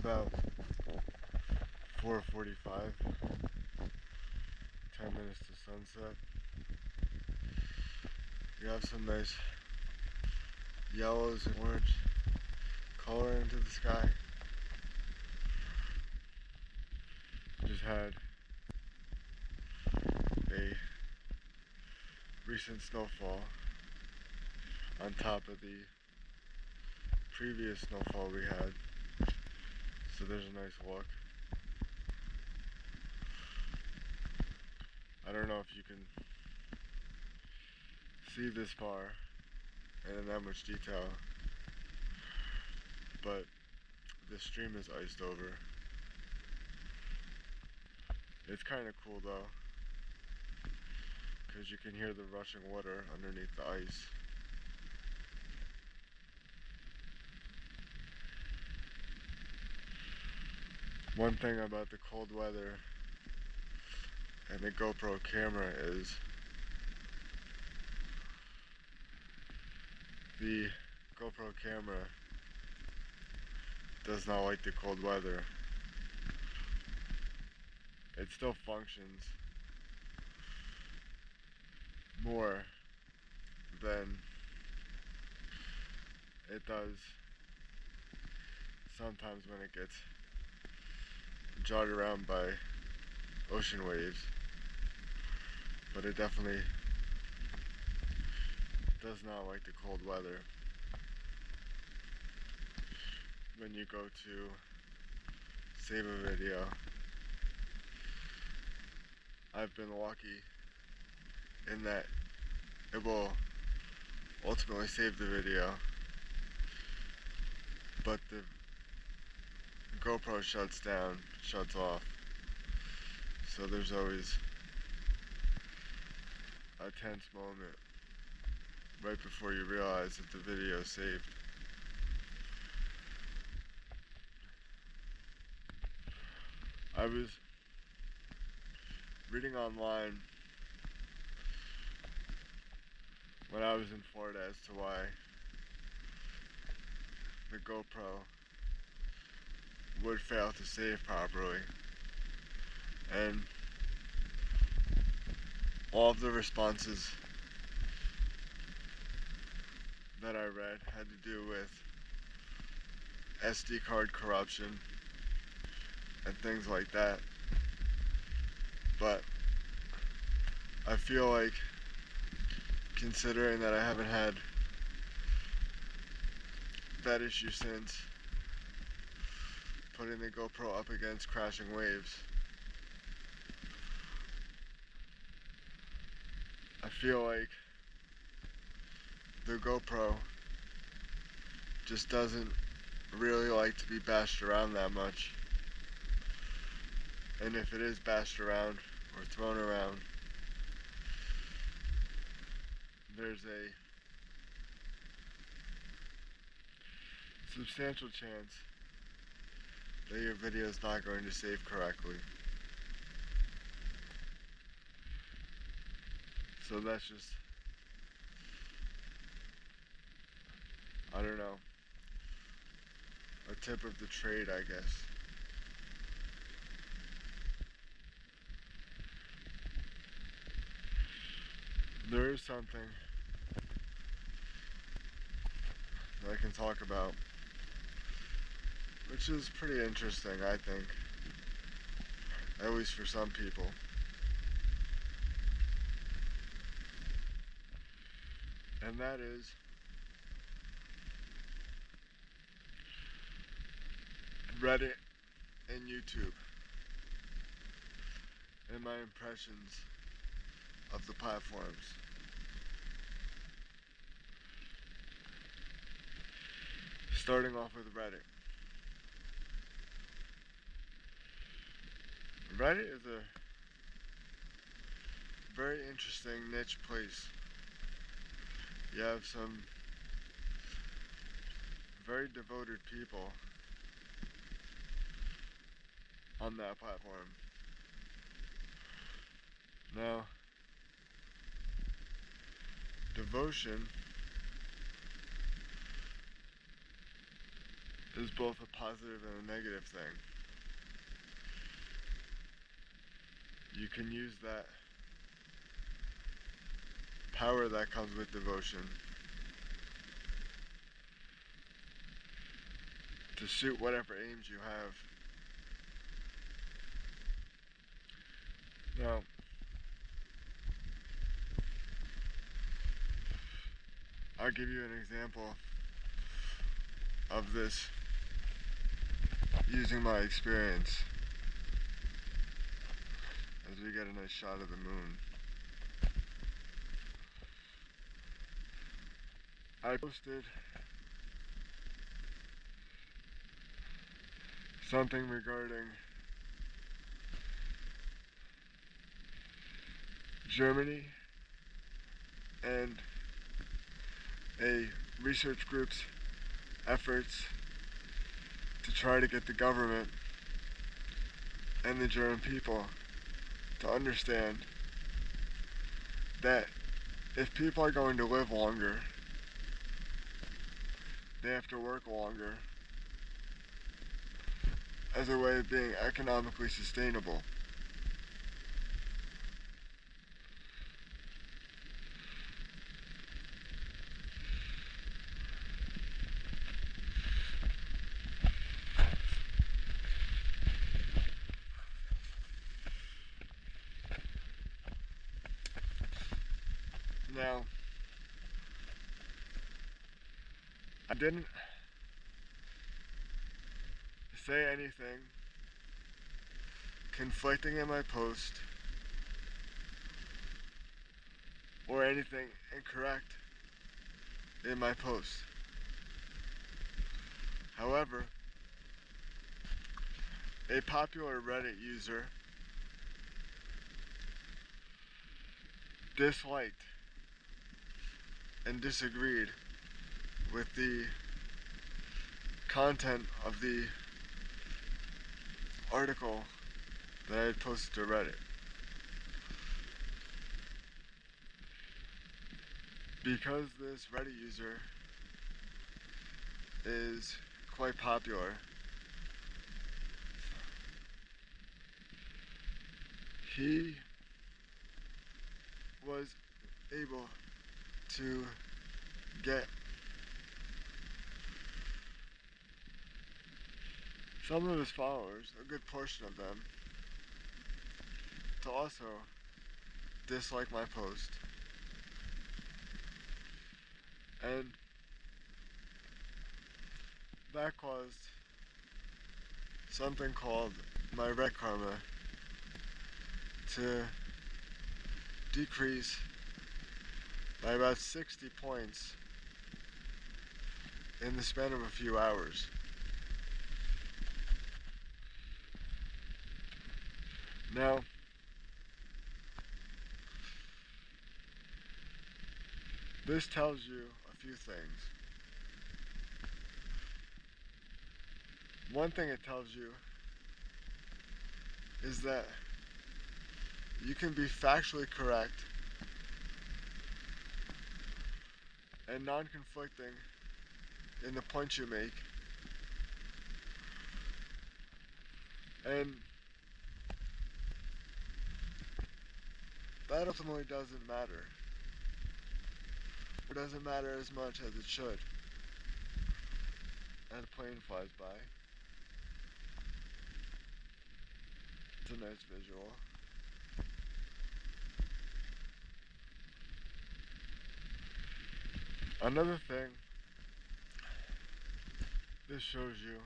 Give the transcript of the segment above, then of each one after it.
about 4:45, 10 minutes to sunset. We have some nice yellows and orange color into the sky. Just had a recent snowfall on top of the previous snowfall we had, so there's a nice look. I don't know if you can see this far and in that much detail, but the stream is iced over. It's kind of cool though, because you can hear the rushing water underneath the ice. One thing about the cold weather and the GoPro camera is the GoPro camera does not like the cold weather. It still functions more than it does sometimes when it gets jotted around by ocean waves, but it definitely does not like the cold weather. When you go to save a video, I've been lucky in that it will ultimately save the video, but the GoPro shuts off. So there's always a tense moment right before you realize that the video is saved. I was reading online when I was in Florida as to why the GoPro would fail to save properly, and all of the responses that I read had to do with SD card corruption and things like that. But I feel like, considering that I haven't had that issue since putting the GoPro up against crashing waves, I feel like the GoPro just doesn't really like to be bashed around that much. And if it is bashed around or thrown around, there's a substantial chance that your video is not going to save correctly. So that's just, I don't know, a tip of the trade, I guess. There is something that I can talk about, which is pretty interesting, I think, at least for some people. And that is Reddit and YouTube, and my impressions of the platforms. Starting off with Reddit. Reddit is a very interesting niche place. You have some very devoted people on that platform. Now, devotion is both a positive and a negative thing. You can use that power that comes with devotion to suit whatever aims you have. Now, I'll give you an example of this using my experience as we get a nice shot of the moon. I posted something regarding Germany and a research group's efforts to try to get the government and the German people to understand that if people are going to live longer, they have to work longer as a way of being economically sustainable. Now, I didn't say anything conflicting in my post or anything incorrect in my post. However, a popular Reddit user disliked and disagreed with the content of the article that I had posted to Reddit. Because this Reddit user is quite popular, he was able to get some of his followers, a good portion of them, to also dislike my post. And that caused something called my Reddit karma to decrease by about 60 points in the span of a few hours. Now, this tells you a few things. One thing it tells you is that you can be factually correct and non-conflicting in the points you make, and that ultimately doesn't matter. It doesn't matter as much as it should. And a plane flies by. It's a nice visual. Another thing this shows you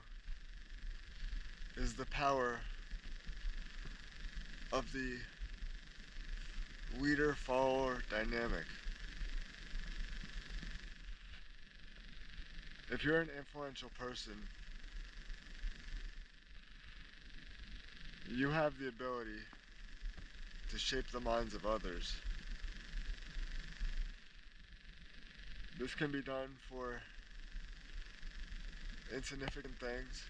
is the power of the leader-follower dynamic. If you're an influential person, you have the ability to shape the minds of others. This can be done for insignificant things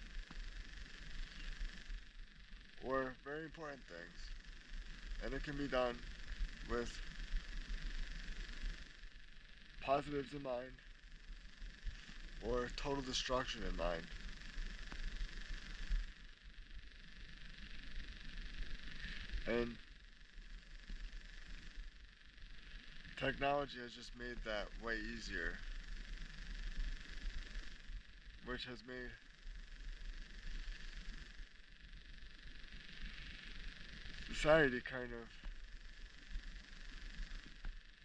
or very important things. And it can be done with positives in mind or total destruction in mind. And technology has just made that way easier, which has made society kind of,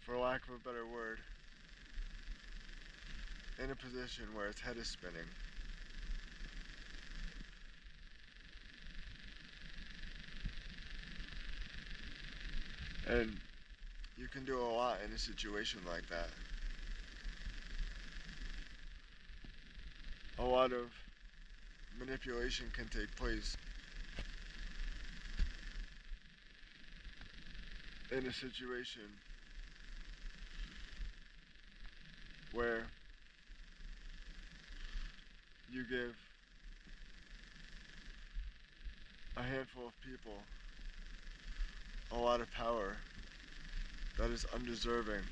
for lack of a better word, in a position where its head is spinning. And you can do a lot in a situation like that. A lot of manipulation can take place in a situation where you give a handful of people a lot of power that is undeserving,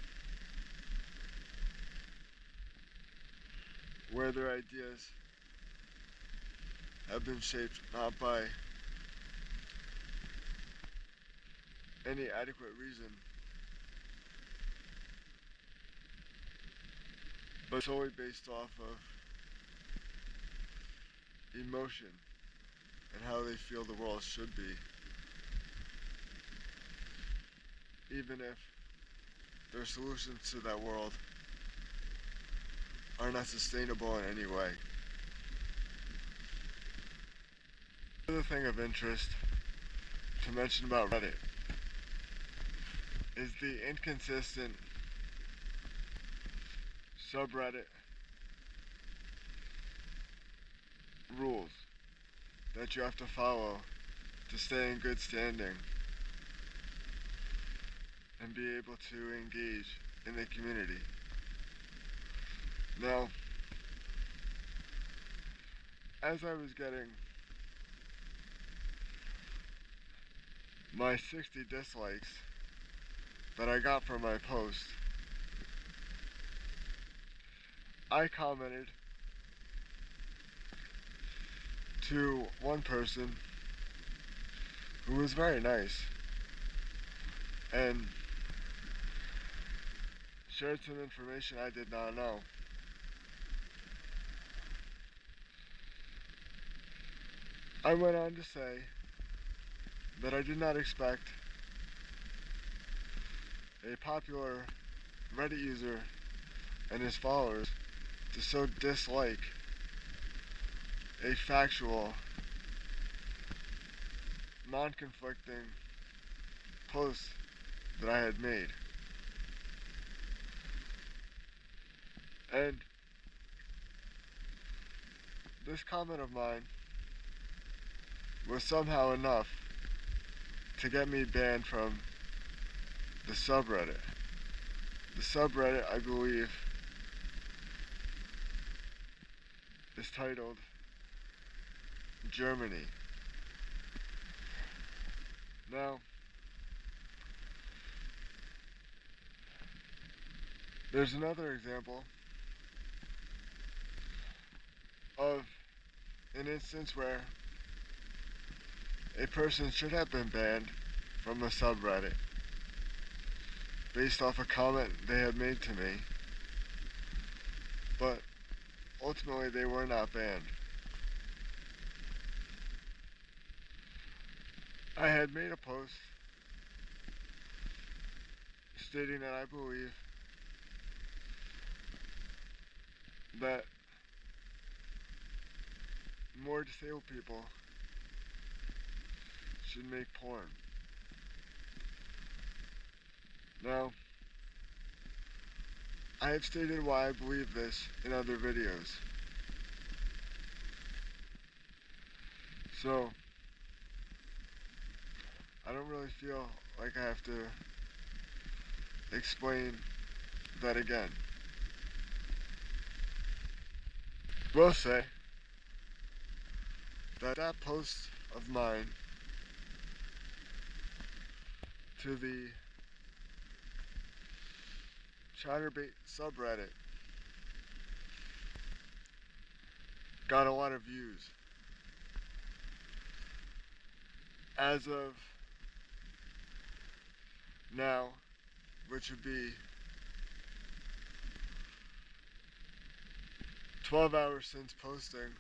where their ideas have been shaped not by any adequate reason, but solely based off of emotion and how they feel the world should be, even if their solutions to that world are not sustainable in any way. Another thing of interest to mention about Reddit is the inconsistent subreddit rules that you have to follow to stay in good standing and be able to engage in the community. Now, as I was getting my 60 dislikes that I got from my post, I commented to one person who was very nice and shared some information I did not know. I went on to say that I did not expect a popular Reddit user and his followers to so dislike a factual, non-conflicting post that I had made. And this comment of mine was somehow enough to get me banned from the subreddit. The subreddit, I believe, is titled Germany. Now, there's another example of an instance where a person should have been banned from a subreddit based off a comment they had made to me, but ultimately they were not banned. I had made a post stating that I believe that more disabled people should make porn. Now, I have stated why I believe this in other videos. So, I don't really feel like I have to explain that again. I will say that that post of mine to the Chatterbait subreddit got a lot of views. As of now, which would be 12 hours since posting,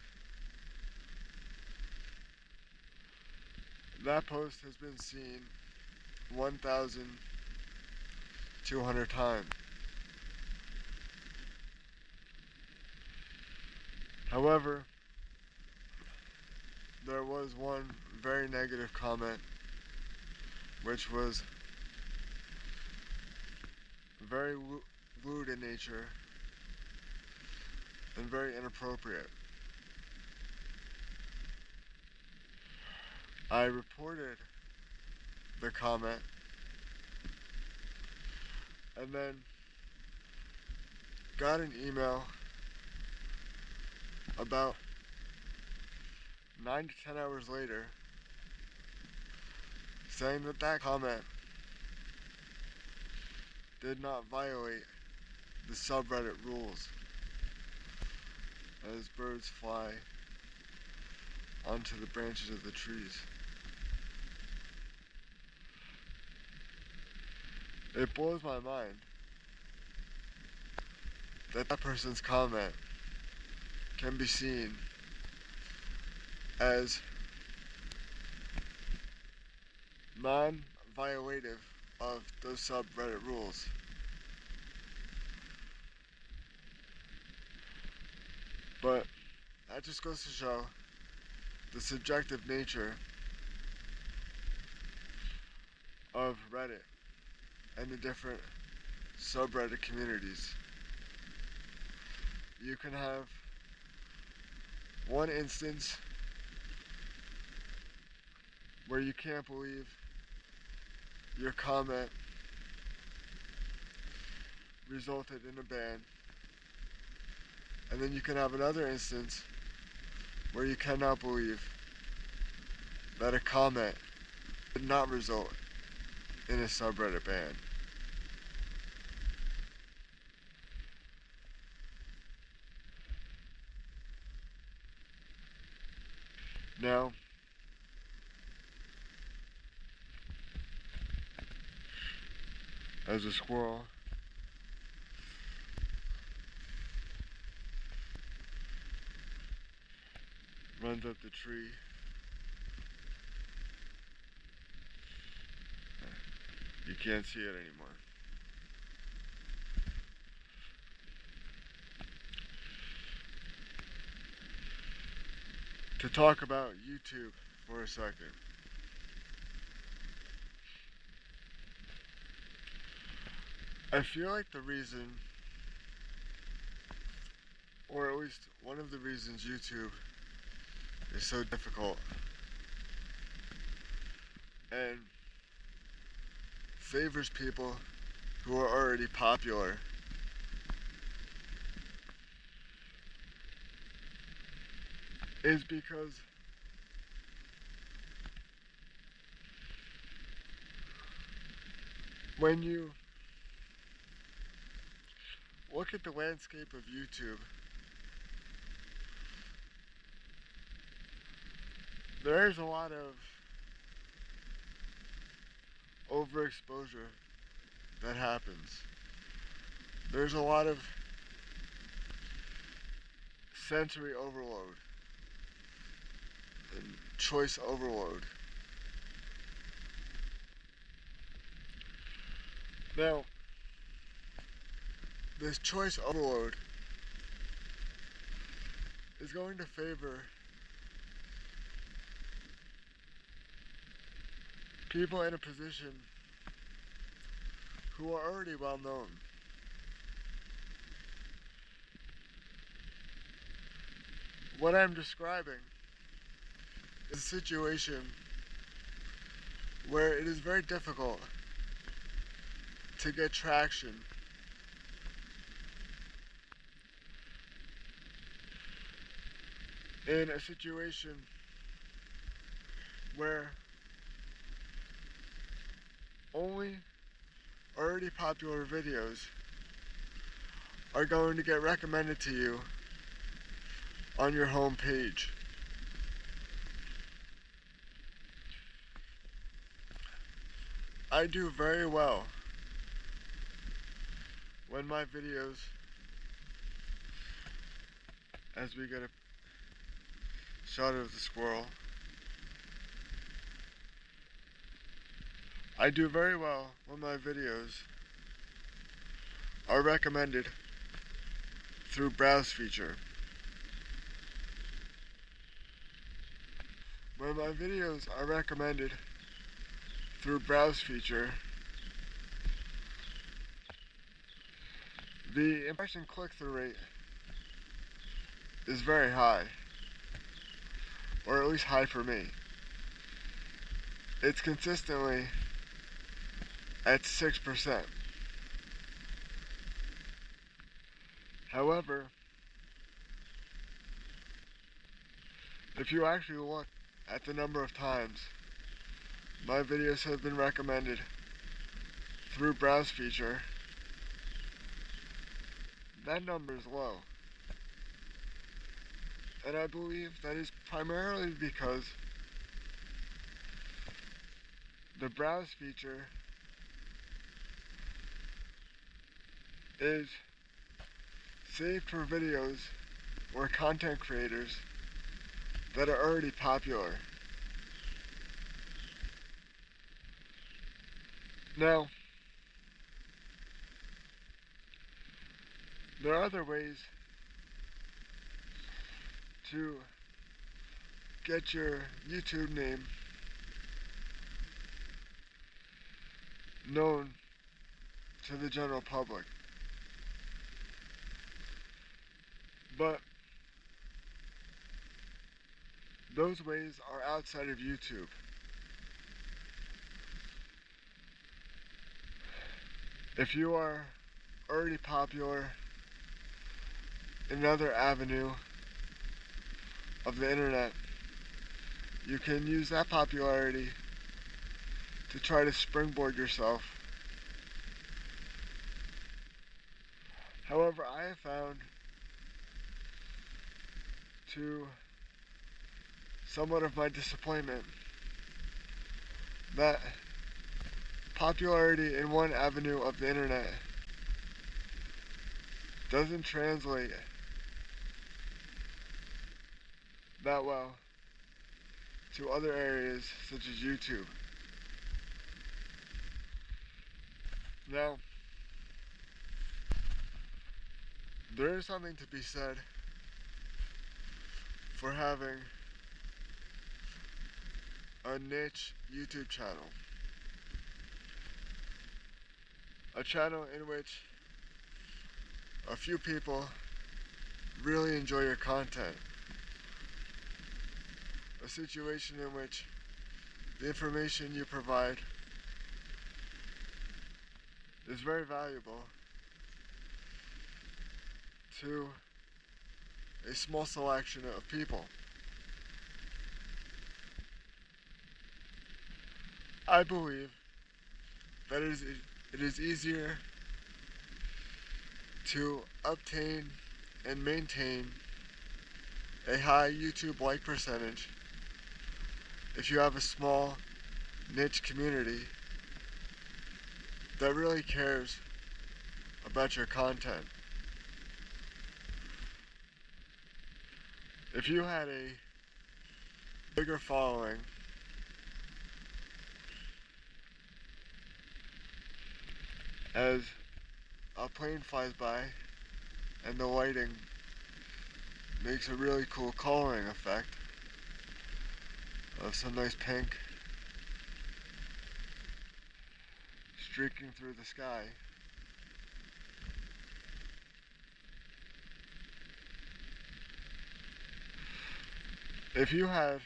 that post has been seen 1,200 times. However, there was one very negative comment, which was very lewd in nature and very inappropriate. I reported the comment and then got an email about 9 to 10 hours later saying that that comment did not violate the subreddit rules as birds fly onto the branches of the trees. It blows my mind that that person's comment can be seen as non-violative of those subreddit rules. But that just goes to show the subjective nature of Reddit and the different subreddit communities. You can have one instance where you can't believe your comment resulted in a ban, and then you can have another instance where you cannot believe that a comment did not result in a subreddit ban. Now, as a squirrel runs up the tree, you can't see it anymore. To talk about YouTube for a second. I feel like the reason, or at least one of the reasons YouTube is so difficult and favors people who are already popular, is because when you look at the landscape of YouTube, there's a lot of overexposure that happens. There's a lot of sensory overload and choice overload. Now, this choice overload is going to favor people in a position who are already well known. What I'm describing is a situation where it is very difficult to get traction in a situation where only already popular videos are going to get recommended to you on your home page. I do very well when my videos, as we get a shot of the squirrel, I do very well when my videos are recommended through browse feature. When my videos are recommended through browse feature, the impression click-through rate is very high, or at least high for me. It's consistently at 6%. However, if you actually look at the number of times my videos have been recommended through browse feature, that number is low. And I believe that is primarily because the browse feature is saved for videos or content creators that are already popular. Now, there are other ways to get your YouTube name known to the general public. But those ways are outside of YouTube. If you are already popular in another avenue of the internet, you can use that popularity to try to springboard yourself. However, I have found, to somewhat of my disappointment, that popularity in one avenue of the internet doesn't translate that well to other areas such as YouTube. Now, there is something to be said for having a niche YouTube channel. A channel in which a few people really enjoy your content. A situation in which the information you provide is very valuable to a small selection of people. I believe that it is easier to obtain and maintain a high YouTube like percentage if you have a small niche community that really cares about your content. If you had a bigger following, as a plane flies by and the lighting makes a really cool coloring effect of some nice pink streaking through the sky, if you had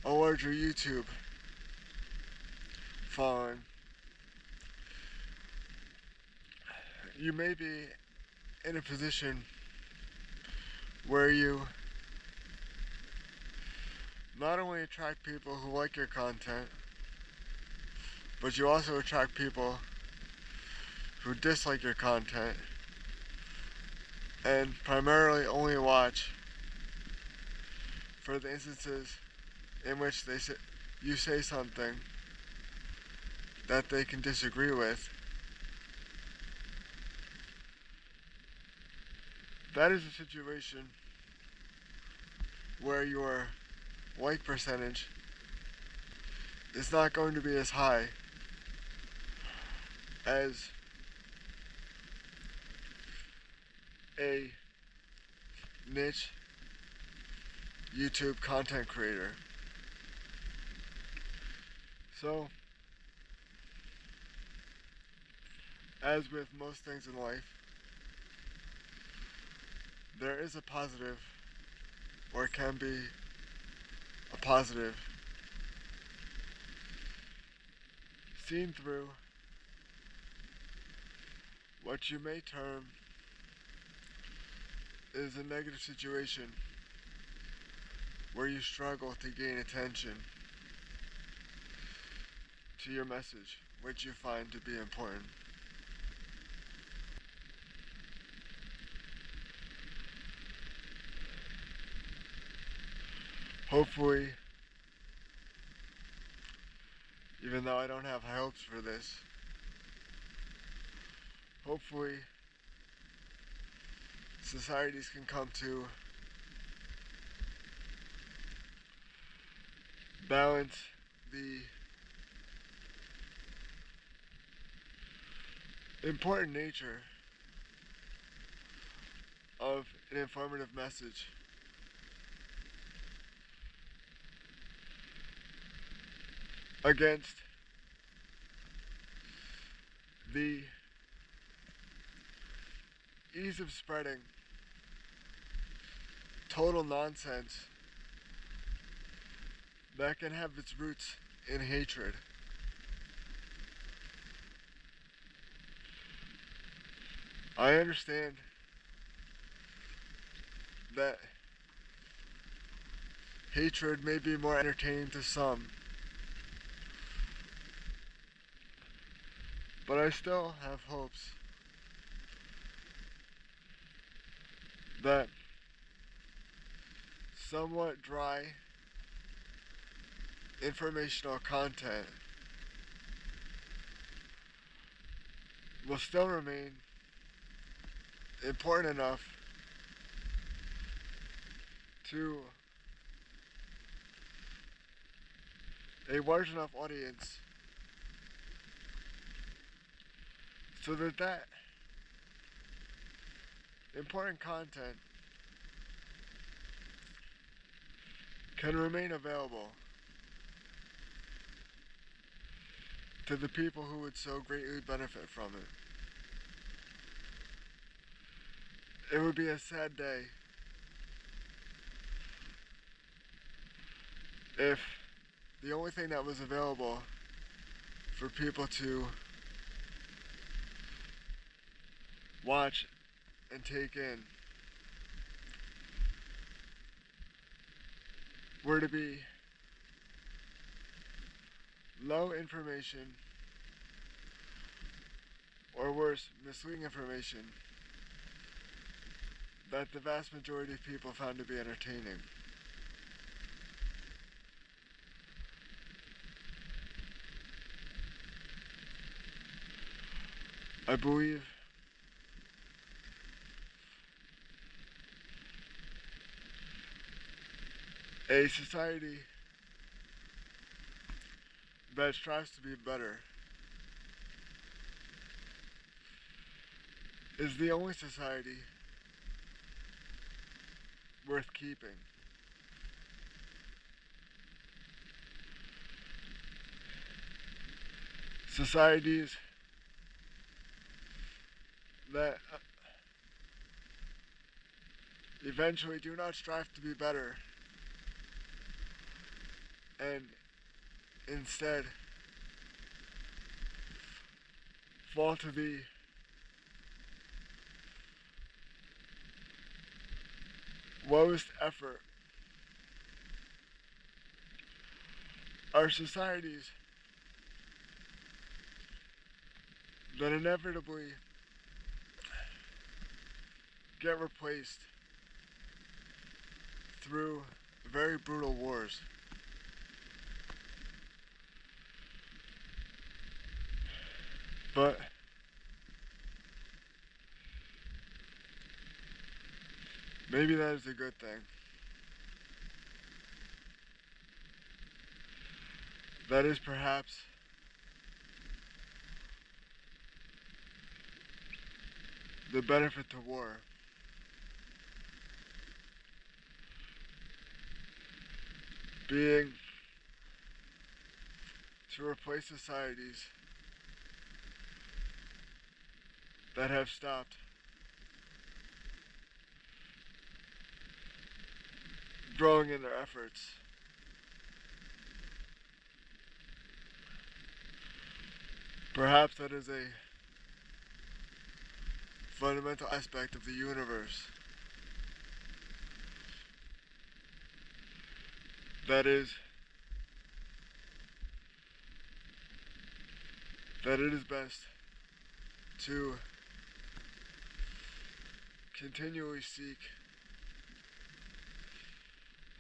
a larger YouTube following, you may be in a position where you not only attract people who like your content, but you also attract people who dislike your content and primarily only watch for the instances in which you say something that they can disagree with, that is a situation where your like percentage is not going to be as high as a niche YouTube content creator. So, as with most things in life, there is a positive, or it can be a positive, seen through what you may term is a negative situation where you struggle to gain attention to your message, which you find to be important. Hopefully, even though I don't have high hopes for this, hopefully societies can come to balance the important nature of an informative message against the ease of spreading total nonsense that can have its roots in hatred. I understand that hatred may be more entertaining to some, but I still have hopes that somewhat dry informational content will still remain important enough to a large enough audience so that important content can remain available to the people who would so greatly benefit from it. It would be a sad day if the only thing that was available for people to watch and take in were to be low information, or worse, misleading information that the vast majority of people found to be entertaining. I believe a society that strives to be better is the only society worth keeping. Societies that eventually do not strive to be better and instead fall to the lowest effort are societies that inevitably get replaced through very brutal wars. But maybe that is a good thing. That is perhaps the benefit to war. Being to replace societies that have stopped growing in their efforts. Perhaps that is a fundamental aspect of the universe. That it is best to continually seek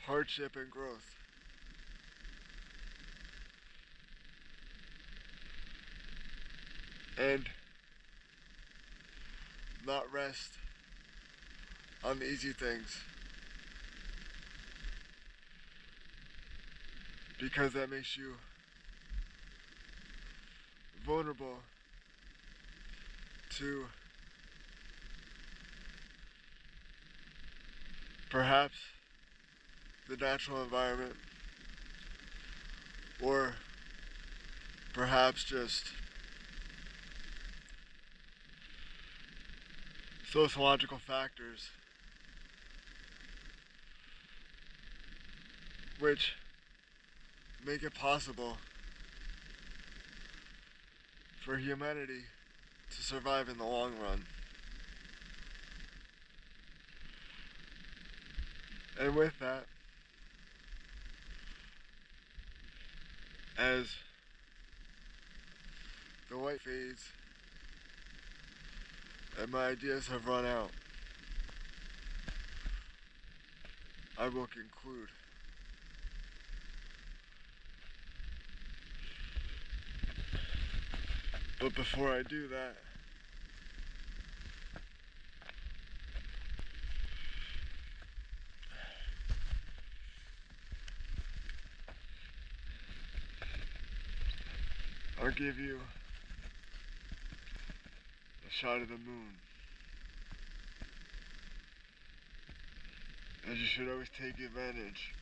hardship and growth. And not rest on the easy things. Because that makes you vulnerable to perhaps the natural environment, or perhaps just sociological factors which make it possible for humanity to survive in the long run. And with that, as the light fades and my ideas have run out, I will conclude. But before I do that, I'll give you a shot of the moon. As you should always take advantage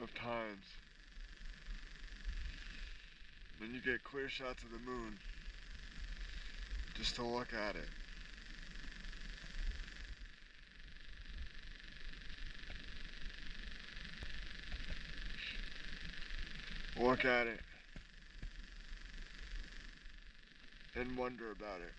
of times when you get clear shots of the moon, just to look at it. Look at it and wonder about it.